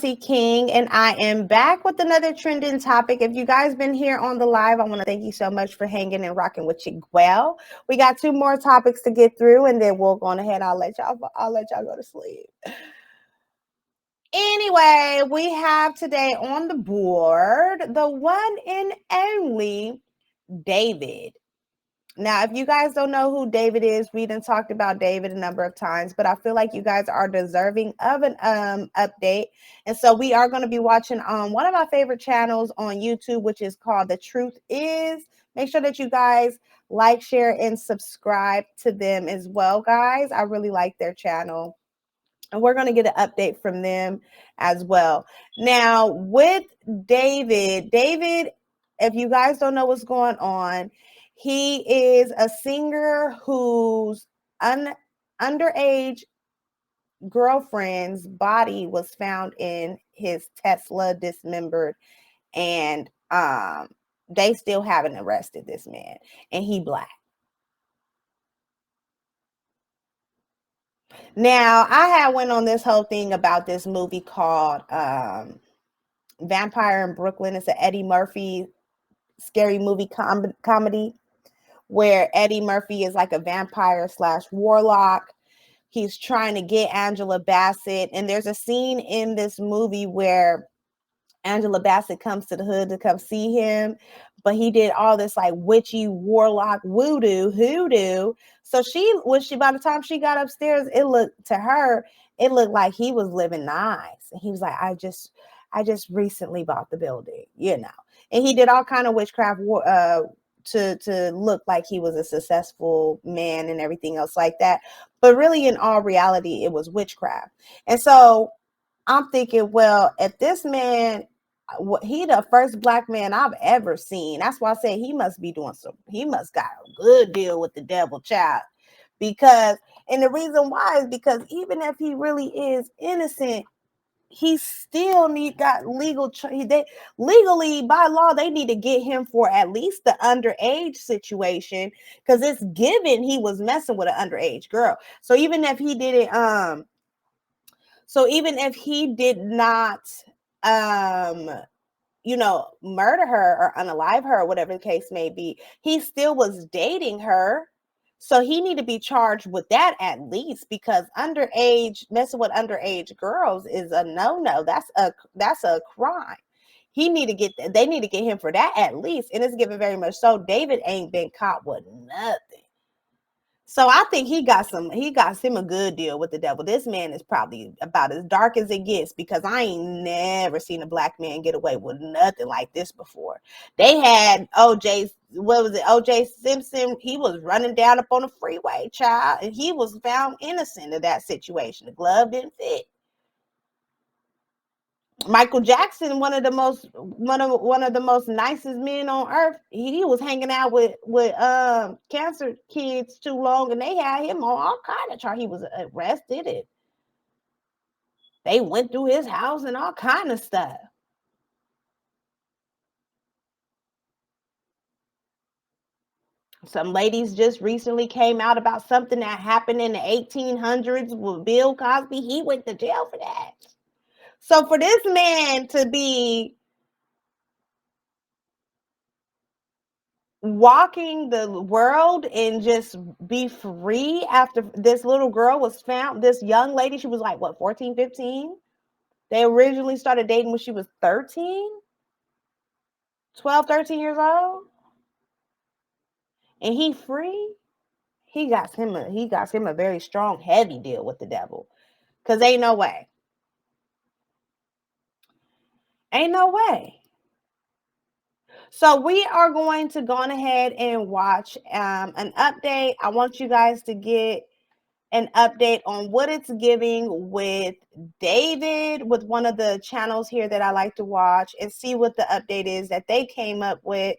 King, and I am back with another trending topic. If you guys been here on the live, I want to thank you so much for hanging and rocking with Chiguel. We got two more topics to get through, and then we'll go on ahead. I'll let y'all go to sleep. Anyway, we have today on the board the one and only David. Now, if you guys don't know who David is, we done talked about David a number of times, but I feel like you guys are deserving of an update. And so we are going to be watching one of my favorite channels on YouTube, which is called The Truth Is. Make sure that you guys like, share, and subscribe to them as well, guys. I really like their channel. And we're going to get an update from them as well. Now, with David, if you guys don't know what's going on, he is a singer whose underage girlfriend's body was found in his Tesla dismembered, and they still haven't arrested this man, and he Black. Now, I had went on this whole thing about this movie called Vampire in Brooklyn. It's an Eddie Murphy scary movie comedy where Eddie Murphy is like a vampire / warlock. He's trying to get Angela Bassett. And there's a scene in this movie where Angela Bassett comes to the hood to come see him, but he did all this like witchy warlock hoodoo. So by the time she got upstairs, it looked like he was living nice. And he was like, I just recently bought the building, and he did all kind of witchcraft to look like he was a successful man and everything else like that. But really, in all reality, it was witchcraft. And so I'm thinking, well, if this man, he the first Black man I've ever seen. That's why I say he must got a good deal with the devil, child. And the reason why is because even if he really is innocent, he still got legally by law, they need to get him for at least the underage situation, because it's given he was messing with an underage girl. So even if he did it, did not, murder her or unalive her or whatever the case may be, he still was dating her. So he need to be charged with that at least, because messing with underage girls is a no-no. That's a crime. They need to get him for that at least. And it's given very much so. David ain't been caught with nothing. So I think he got him a good deal with the devil. This man is probably about as dark as it gets, because I ain't never seen a Black man get away with nothing like this before. They had O.J. Simpson. He was running down up on the freeway, child, and he was found innocent of that situation. The glove didn't fit. Michael Jackson, one of the most nicest men on earth, he was hanging out with cancer kids too long, and they had him on all kind of charge. He was arrested, and they went through his house and all kind of stuff. Some ladies just recently came out about something that happened in the 1800s with Bill Cosby. He went to jail for that. So for this man to be walking the world and just be free after this little girl was found, this young lady, she was like, what, 14, 15? They originally started dating when she was 13, 12, 13 years old. And he free. He got him a very strong, heavy deal with the devil. Because ain't no way. Ain't no way. So we are going to go on ahead and watch an update. I want you guys to get an update on what it's giving with David, with one of the channels here that I like to watch, and see what the update is that they came up with.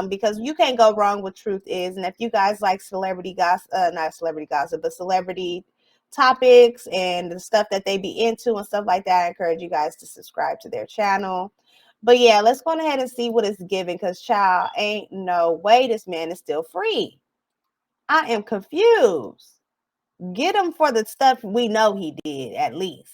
Because you can't go wrong with Truth Is. And if you guys like celebrity gossip, not celebrity gossip, but celebrity topics and the stuff that they be into and stuff like that, I encourage you guys to subscribe to their channel. But yeah, let's go ahead and see what it's giving, because child, ain't no way this man is still free. I am confused. Get him for the stuff we know he did, at least.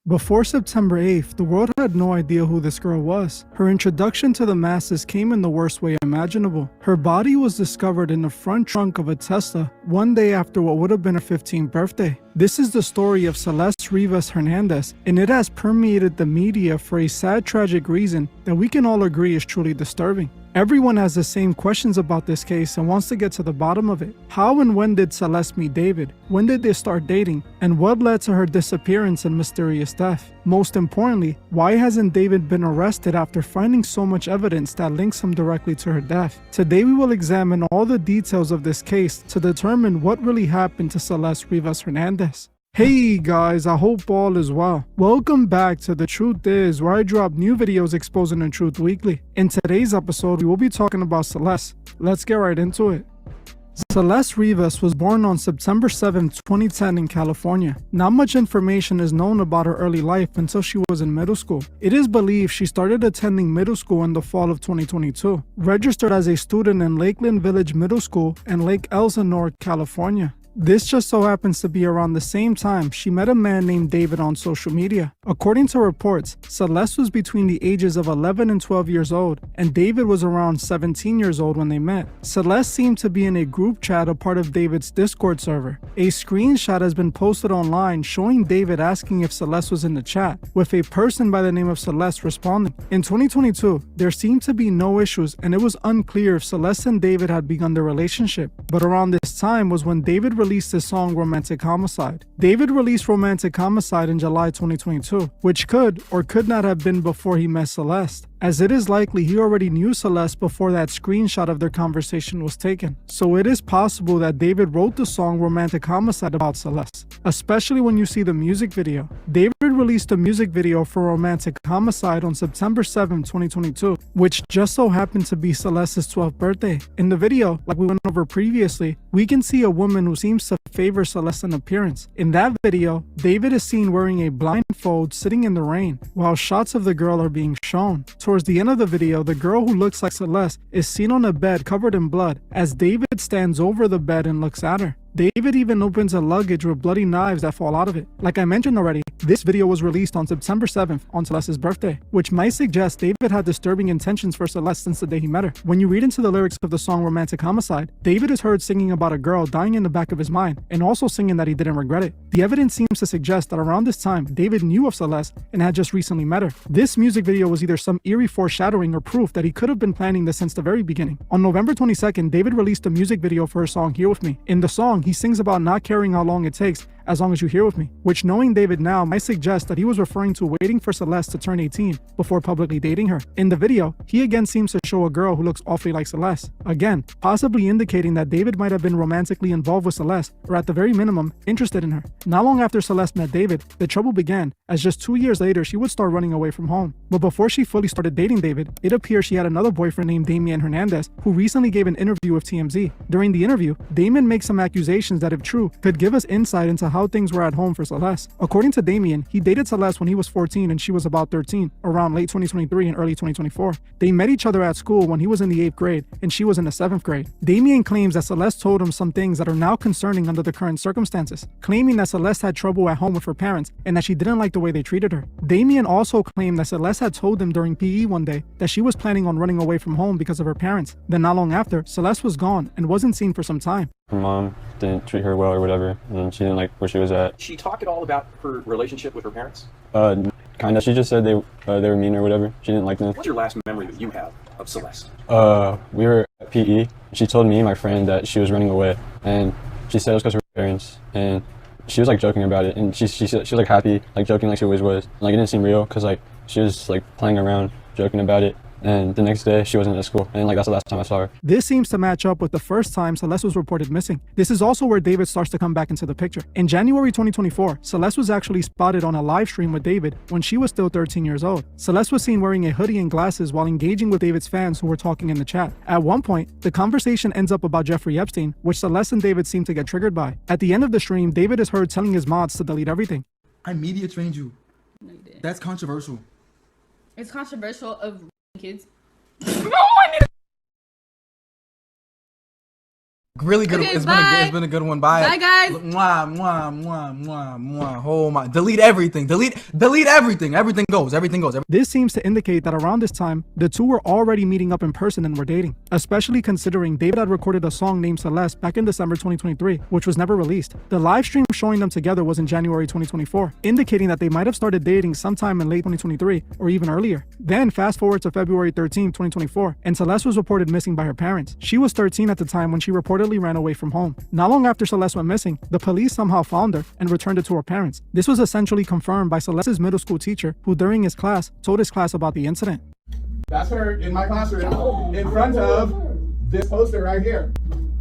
Before September 8th, the world had no idea who this girl was. Her introduction to the masses came in the worst way imaginable. Her body was discovered in the front trunk of a Tesla one day after what would have been her 15th birthday. This is the story of Celeste Rivas Hernandez, and it has permeated the media for a sad, tragic reason that we can all agree is truly disturbing. Everyone has the same questions about this case and wants to get to the bottom of it. How and when did Celeste meet David? When did they start dating? And what led to her disappearance and mysterious death? Most importantly, why hasn't David been arrested after finding so much evidence that links him directly to her death? Today we will examine all the details of this case to determine what really happened to Celeste Rivas Hernandez. Hey guys, I hope all is well. Welcome back to The Truth Is, where I drop new videos exposing the truth weekly. In today's episode, we will be talking about Celeste. Let's get right into it. Celeste Rivas was born on September 7, 2010 in California. Not much information is known about her early life until she was in middle school. It is believed she started attending middle school in the fall of 2022, registered as a student in Lakeland Village Middle School in Lake Elsinore, California. This just so happens to be around the same time she met a man named David on social media. According to reports, Celeste was between the ages of 11 and 12 years old, and David was around 17 years old when they met. Celeste seemed to be in a group chat, a part of David's Discord server. A screenshot has been posted online showing David asking if Celeste was in the chat, with a person by the name of Celeste responding. In 2022, there seemed to be no issues, and it was unclear if Celeste and David had begun their relationship. But around this time was when David released his song Romantic Homicide. David released Romantic Homicide in July 2022, which could or could not have been before he met Celeste, as it is likely he already knew Celeste before that screenshot of their conversation was taken. So it is possible that David wrote the song Romantic Homicide about Celeste, especially when you see the music video. David released a music video for Romantic Homicide on September 7, 2022, which just so happened to be Celeste's 12th birthday. In the video, like we went over previously, we can see a woman who seems to favor Celeste in appearance. In that video, David is seen wearing a blindfold sitting in the rain, while shots of the girl are being shown. Towards the end of the video, the girl who looks like Celeste is seen on a bed covered in blood as David stands over the bed and looks at her. David even opens a luggage with bloody knives that fall out of it. Like I mentioned already, this video was released on September 7th on Celeste's birthday, which might suggest David had disturbing intentions for Celeste since the day he met her. When you read into the lyrics of the song Romantic Homicide, David is heard singing about a girl dying in the back of his mind, and also singing that he didn't regret it. The evidence seems to suggest that around this time, David knew of Celeste and had just recently met her. This music video was either some eerie foreshadowing or proof that he could have been planning this since the very beginning. On November 22nd, David released a music video for her song Here With Me. In the song, he sings about not caring how long it takes as long as you're here with me, which, knowing David now, might suggest that he was referring to waiting for Celeste to turn 18 before publicly dating her. In the video, he again seems to show a girl who looks awfully like Celeste, again possibly indicating that David might have been romantically involved with Celeste, or at the very minimum, interested in her. Not long after Celeste met David, the trouble began, as just 2 years later she would start running away from home. But before she fully started dating David, it appears she had another boyfriend named Damien Hernandez, who recently gave an interview with TMZ. During the interview, Damien makes some accusations that, if true, could give us insight into how things were at home for Celeste. According to Damien, he dated Celeste when he was 14 and she was about 13, around late 2023 and early 2024. They met each other at school when he was in the 8th grade and she was in the 7th grade. Damien claims that Celeste told him some things that are now concerning under the current circumstances, claiming that Celeste had trouble at home with her parents and that she didn't like the way they treated her. Damien also claimed that Celeste had told him during PE one day that she was planning on running away from home because of her parents. Then not long after, Celeste was gone and wasn't seen for some time. Her mom didn't treat her well or whatever, and she didn't like where she was at. She talked at all about her relationship with her parents? Kinda. She just said they were mean or whatever. She didn't like them. What's your last memory that you have of Celeste? We were at PE. She told me and my friend that she was running away, and she said it was because of her parents, and she was like joking about it, and she was like happy, like joking like she always was. Like it didn't seem real, because like she was like playing around, joking about it. And the next day, she wasn't at school, and like that's the last time I saw her. This seems to match up with the first time Celeste was reported missing. This is also where David starts to come back into the picture. In January 2024, Celeste was actually spotted on a live stream with David when she was still 13 years old. Celeste was seen wearing a hoodie and glasses while engaging with David's fans who were talking in the chat. At one point, the conversation ends up about Jeffrey Epstein, which Celeste and David seem to get triggered by. At the end of the stream, David is heard telling his mods to delete everything. I media trained you. No, you didn't. That's controversial. It's controversial of kids. Really good. Okay, It's bye. been a good one. Bye. Bye, guys. Mwah, mwah, mwah, mwah, mwah. Oh my. Delete everything. Delete everything. Everything goes. This seems to indicate that around this time, the two were already meeting up in person and were dating, especially considering David had recorded a song named Celeste back in December 2023, which was never released. The live stream showing them together was in January 2024, indicating that they might have started dating sometime in late 2023 or even earlier. Then fast forward to February 13, 2024, and Celeste was reported missing by her parents. She was 13 at the time when she reportedly ran away from home. Not long after Celeste went missing, the police somehow found her and returned her to her parents. This was essentially confirmed by Celeste's middle school teacher, who during his class told his class about the incident. That's her in my classroom in front of this poster right here.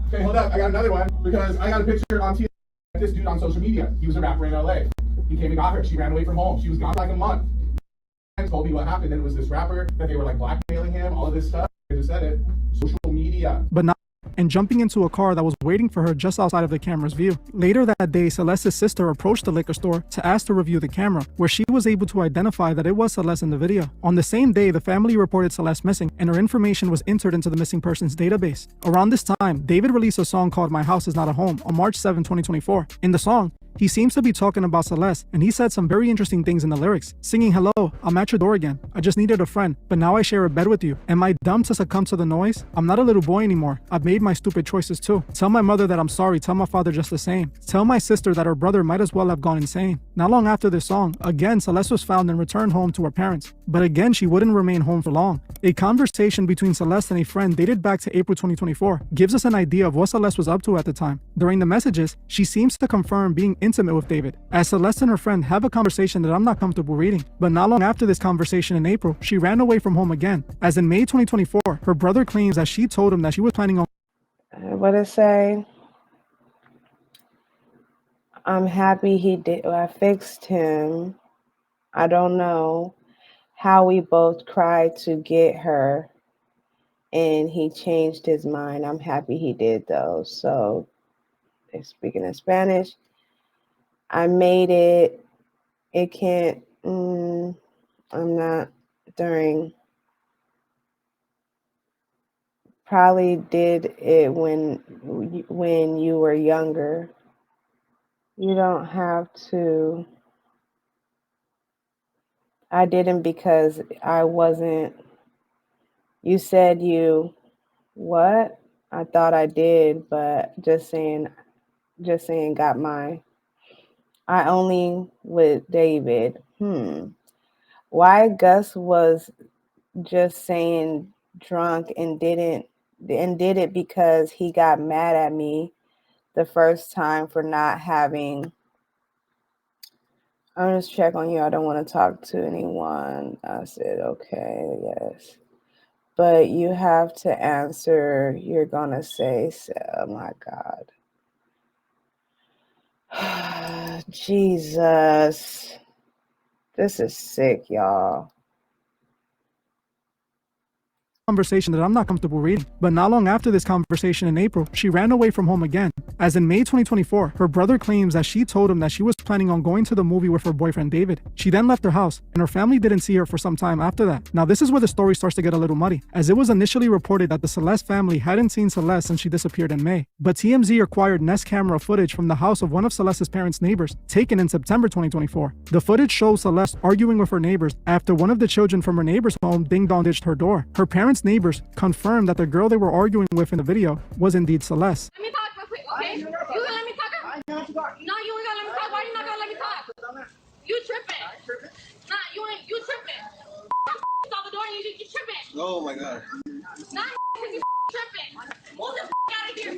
Okay, hold up, I got another one because I got a picture on TV of this dude on social media. He was a rapper in LA. He came and got her. She ran away from home. She was gone for like a month. And told me what happened. And it was this rapper that they were like blackmailing him, all of this stuff. I just said it. Social media. But not and jumping into a car that was waiting for her just outside of the camera's view. Later that day, Celeste's sister approached the liquor store to ask to review the camera, where she was able to identify that it was Celeste in the video. On the same day, the family reported Celeste missing, and her information was entered into the missing persons database. Around this time, David released a song called My House Is Not a Home on March 7, 2024. In the song, he seems to be talking about Celeste, and he said some very interesting things in the lyrics, singing, "Hello, I'm at your door again. I just needed a friend, but now I share a bed with you. Am I dumb to succumb to the noise? I'm not a little boy anymore. I've made my stupid choices too. Tell my mother that I'm sorry. Tell my father just the same. Tell my sister that her brother might as well have gone insane." Not long after this song, again Celeste was found and returned home to her parents. But again, she wouldn't remain home for long. A conversation between Celeste and a friend dated back to April 2024 gives us an idea of what Celeste was up to at the time. During the messages, she seems to confirm being intimate with David, as Celeste and her friend have a conversation that I'm not comfortable reading. But not long after this conversation in April, she ran away from home again, as in May 2024, her brother claims that she told him that she was planning on What it say? I'm happy he did. I fixed him. I don't know how we both cried to get her, and he changed his mind. I'm happy he did though. So, speaking in Spanish, I made it. It can't. I'm not during. Probably did it when you were younger. You don't have to. I didn't because I wasn't. You said you what? I thought I did, but just saying got mine. I only with David. Why Gus was just saying drunk and did it because he got mad at me the first time for not having. I'm just check on you. I don't want to talk to anyone. I said, okay, yes. But you have to answer. You're going to say, oh my God. Jesus. This is sick, y'all. Conversation that I'm not comfortable reading. But not long after this conversation in April, she ran away from home again, as in May 2024, her brother claims that she told him that she was planning on going to the movie with her boyfriend David. She then left her house, and her family didn't see her for some time after that. Now this is where the story starts to get a little muddy, as it was initially reported that the Celeste family hadn't seen Celeste since she disappeared in May. But TMZ acquired Nest camera footage from the house of one of Celeste's parents' neighbors, taken in September 2024. The footage shows Celeste arguing with her neighbors after one of the children from her neighbor's home ding-dong ditched her door. Her parents' neighbors confirmed that the girl they were arguing with in the video was indeed Celeste. Let me talk real quick, okay? You gonna let me talk? No, you ain't gonna let me talk. Why you not gonna let me talk? You tripping? Nah, you tripping? Out the door and you tripping? Oh my God. Nah, you tripping? Move the out of here.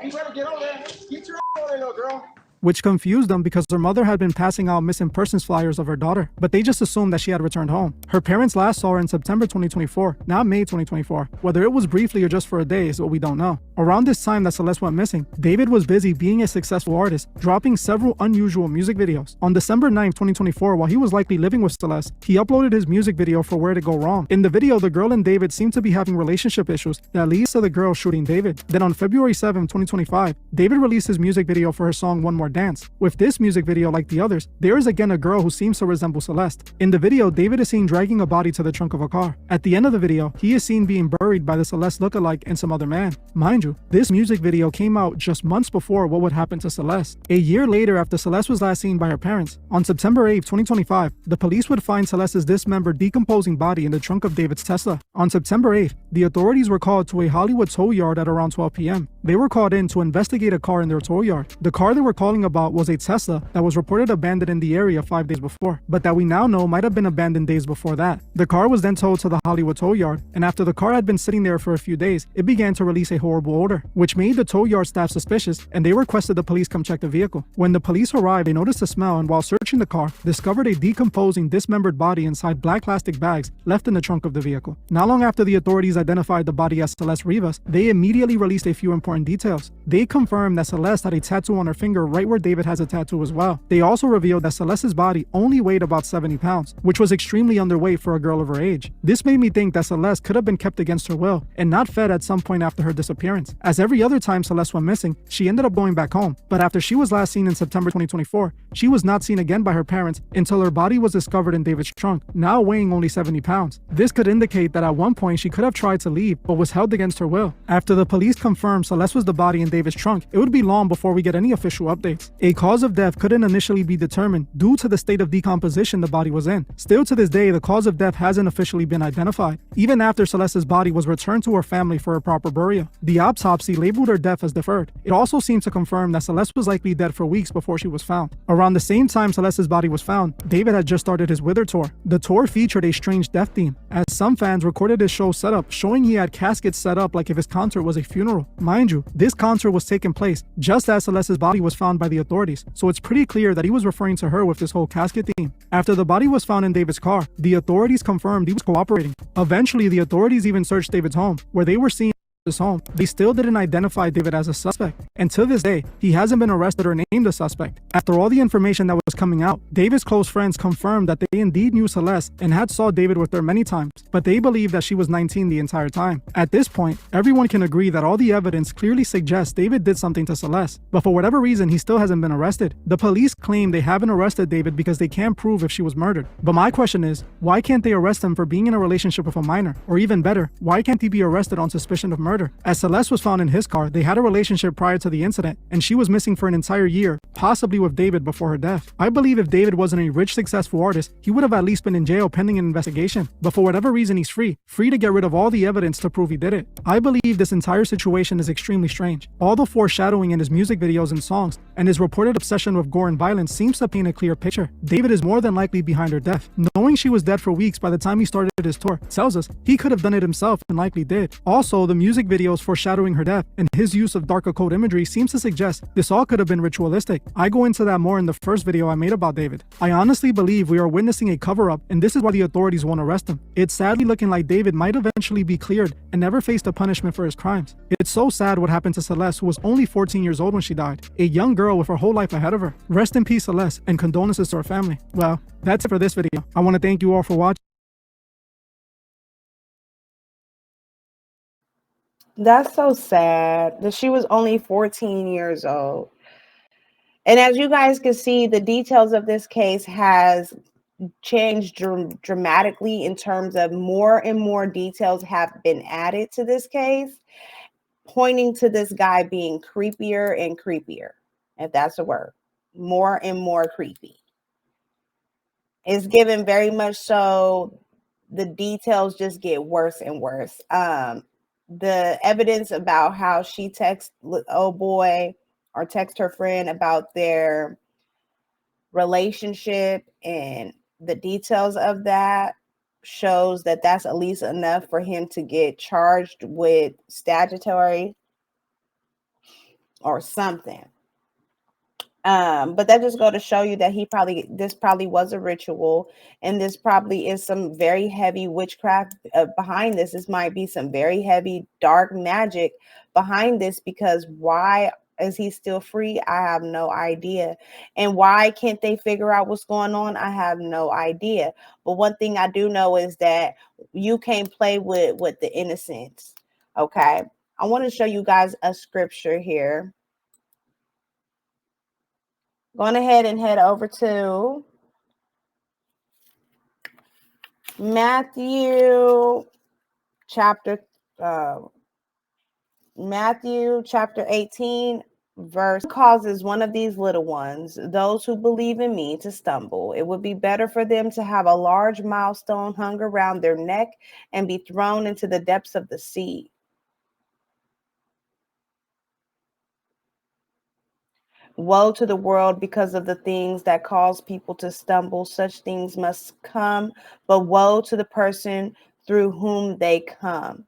You better get over there. Get your over there, little girl. Which confused them because her mother had been passing out missing persons flyers of her daughter, but they just assumed that she had returned home. Her parents last saw her in September 2024, not May 2024. Whether it was briefly or just for a day is what we don't know. Around this time that Celeste went missing, David was busy being a successful artist, dropping several unusual music videos. On December 9, 2024, while he was likely living with Celeste, he uploaded his music video for Where to Go Wrong. In the video, the girl and David seem to be having relationship issues that leads to the girl shooting David. Then on February 7, 2025, David released his music video for her song One More dance. With this music video, like the others, there is again a girl who seems to resemble Celeste. In the video, David is seen dragging a body to the trunk of a car. At the end of the video, he is seen being buried by the Celeste lookalike and some other man. Mind you, this music video came out just months before what would happen to Celeste. A year later, after Celeste was last seen by her parents, on September 8, 2025, the police would find Celeste's dismembered, decomposing body in the trunk of David's Tesla. On September 8th, the authorities were called to a Hollywood tow yard at around 12 p.m. They were called in to investigate a car in their tow yard. The car they were calling about was a Tesla that was reported abandoned in the area 5 days before, but that we now know might have been abandoned days before that. The car was then towed to the Hollywood tow yard, and after the car had been sitting there for a few days, it began to release a horrible odor, which made the tow yard staff suspicious, and they requested the police come check the vehicle. When the police arrived, they noticed the smell, and while searching the car, discovered a decomposing, dismembered body inside black plastic bags left in the trunk of the vehicle. Not long after the authorities identified the body as Celeste Rivas, they immediately released a few important details. They confirmed that Celeste had a tattoo on her finger right where David has a tattoo as well. They also revealed that Celeste's body only weighed about 70 pounds, which was extremely underweight for a girl of her age. This made me think that Celeste could have been kept against her will and not fed at some point after her disappearance. As every other time Celeste went missing, she ended up going back home, but after she was last seen in September 2024, she was not seen again by her parents until her body was discovered in David's trunk, now weighing only 70 pounds. This could indicate that at one point she could have tried to leave, but was held against her will. After the police confirmed Celeste was the body in David's trunk, it would be long before we get any official updates. A cause of death couldn't initially be determined due to the state of decomposition the body was in. Still to this day, the cause of death hasn't officially been identified, even after Celeste's body was returned to her family for a proper burial. The autopsy labeled her death as deferred. It also seems to confirm that Celeste was likely dead for weeks before she was found. Around the same time Celeste's body was found, David had just started his Wither tour. The tour featured a strange death theme, as some fans recorded his show setup showing he had caskets set up like if his concert was a funeral. Mind you, this concert was taking place just as Celeste's body was found by the authorities, so it's pretty clear that he was referring to her with this whole casket theme. After the body was found in David's car, the authorities confirmed he was cooperating. Eventually, the authorities even searched David's home, where they were seeing his home. They still didn't identify David as a suspect, and to this day, he hasn't been arrested or named a suspect. After all the information that was coming out, David's close friends confirmed that they indeed knew Celeste and had saw David with her many times, but they believed that she was 19 the entire time. At this point, everyone can agree that all the evidence clearly suggests David did something to Celeste, but for whatever reason, he still hasn't been arrested. The police claim they haven't arrested David because they can't prove if she was murdered. But my question is, why can't they arrest him for being in a relationship with a minor? Or even better, why can't he be arrested on suspicion of murder? As Celeste was found in his car, they had a relationship prior to the incident, and she was missing for an entire year, possibly with David before her death. I believe if David wasn't a rich, successful artist, he would have at least been in jail pending an investigation. But for whatever reason, he's free to get rid of all the evidence to prove he did it. I believe this entire situation is extremely strange. All the foreshadowing in his music videos and songs, and his reported obsession with gore and violence seems to paint a clear picture. David is more than likely behind her death. Knowing she was dead for weeks by the time he started his tour tells us he could have done it himself and likely did. Also, the music videos foreshadowing her death and his use of dark occult imagery seems to suggest this all could have been ritualistic. I go into that more in the first video I made about David. I honestly believe we are witnessing a cover-up, and this is why the authorities won't arrest him. It's sadly looking like David might eventually be cleared and never face a punishment for his crimes. It's so sad what happened to Celeste, who was only 14 years old when she died, a young girl with her whole life ahead of her. Rest in peace, Celeste, and condolences to her family. Well, that's it for this video. I want to thank you all for watching. That's so sad that she was only 14 years old. And as you guys can see, the details of this case has changed dramatically in terms of more and more details have been added to this case, pointing to this guy being creepier and creepier, if that's a word. More and more creepy. It's given very much so the details just get worse and worse. The evidence about how she texts old boy or text her friend about their relationship and the details of that shows that that's at least enough for him to get charged with statutory or something. But that just go to show you that this probably was a ritual, and this probably is some very heavy witchcraft behind this. This might be some very heavy dark magic behind this, because why is he still free? I have no idea. And why can't they figure out what's going on? I have no idea. But one thing I do know is that you can't play with the innocents. Okay. I want to show you guys a scripture here. Going ahead and head over to Matthew chapter 18, verse causes one of these little ones, those who believe in me, to stumble. It would be better for them to have a large millstone hung around their neck and be thrown into the depths of the sea. Woe to the world because of the things that cause people to stumble. Such things must come, but woe to the person through whom they come.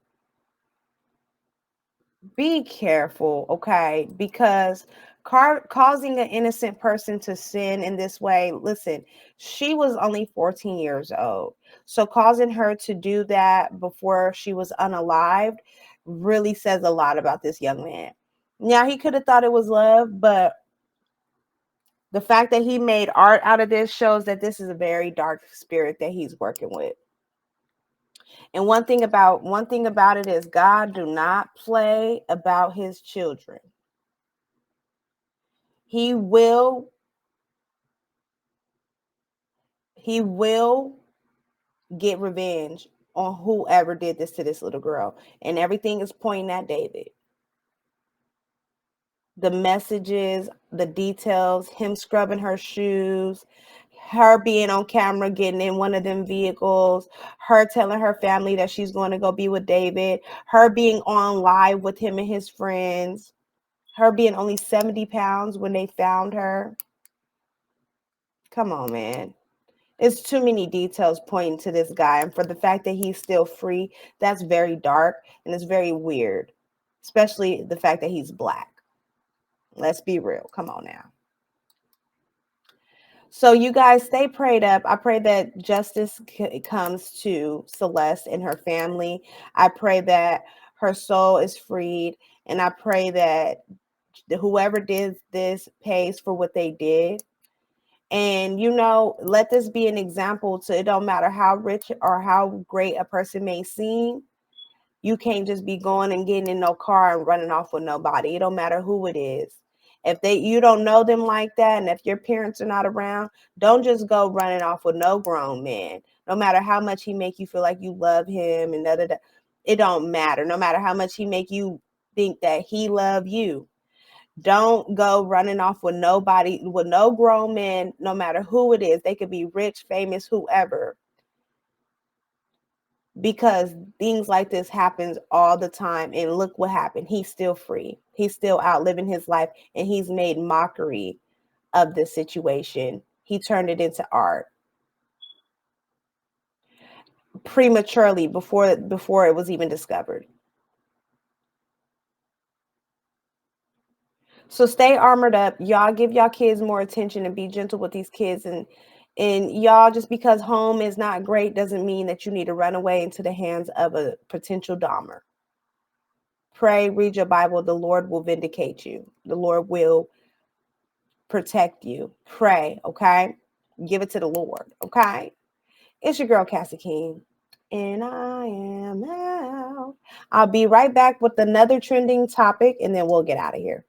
Be careful, okay? Because causing an innocent person to sin in this way, listen, she was only 14 years old. So causing her to do that before she was unalived really says a lot about this young man. Now, he could have thought it was love, but the fact that he made art out of this shows that this is a very dark spirit that he's working with. And one thing about it is God do not play about his children. He will get revenge on whoever did this to this little girl. And everything is pointing at David. The messages, the details, him scrubbing her shoes, her being on camera getting in one of them vehicles, her telling her family that she's going to go be with David, her being on live with him and his friends, her being only 70 pounds when they found her. Come on, man. It's too many details pointing to this guy. And for the fact that he's still free, that's very dark and it's very weird, especially the fact that he's black. Let's be real. Come on now. So you guys stay prayed up. I pray that justice comes to Celeste and her family. I pray that her soul is freed. And I pray that whoever did this pays for what they did. And, let this be an example to, it don't matter how rich or how great a person may seem. You can't just be going and getting in no car and running off with nobody. It don't matter who it is. If you don't know them like that, and if your parents are not around, don't just go running off with no grown man. No matter how much he make you feel like you love him and it don't matter. No matter how much he make you think that he love you. Don't go running off with nobody, with no grown men, no matter who it is. They could be rich, famous, whoever. Because things like this happens all the time. And look what happened. He's still free. He's still out living his life. And he's made mockery of this situation. He turned it into art. Prematurely, before it was even discovered. So stay armored up. Y'all give y'all kids more attention and be gentle with these kids. And y'all, just because home is not great doesn't mean that you need to run away into the hands of a potential Dahmer. Pray, read your Bible. The Lord will vindicate you. The Lord will protect you. Pray, okay? Give it to the Lord, okay? It's your girl, Cassie King. And I am out. I'll be right back with another trending topic, and then we'll get out of here.